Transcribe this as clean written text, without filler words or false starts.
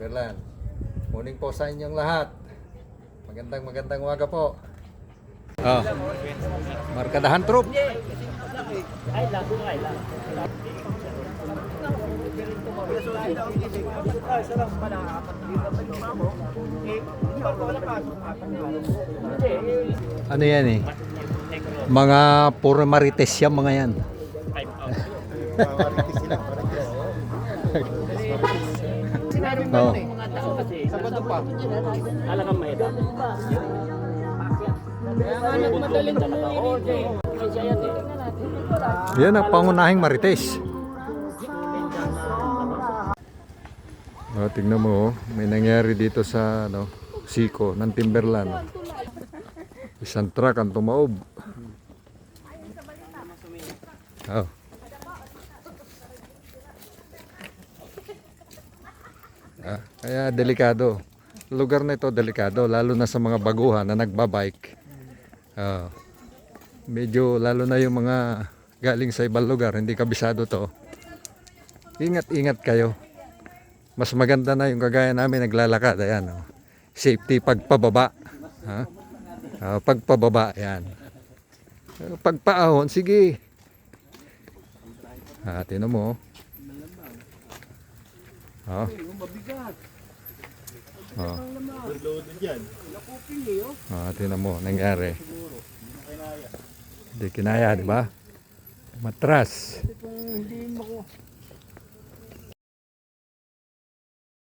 Berlan, morning po sa inyong lahat. Magandang umaga po. Oh, Markadahan Troop. Ano yan eh? Mga puro marites yan mga yan. Oh. Sabado pa. Talagang may edad. Kaya madaling tanongin dito. Yan ang pangunahing marites. Oh, tingnan mo, may nangyari dito sa Siko ng Timberland. Isang truck ang tumaob. Oh. Kaya delikado. Lugar na ito delikado, lalo na sa mga baguhan na nagbabike. Medyo lalo na yung mga galing sa ibang lugar, hindi kabisado to. Ingat kayo. Mas maganda na yung kagaya namin naglalakad. Ayan, safety pagpababa. Pagpababa, ayan. Pagpaahon, sige. Tinan mo. Tinan mo, nangyari. Hindi kinaya, di ba? Matras.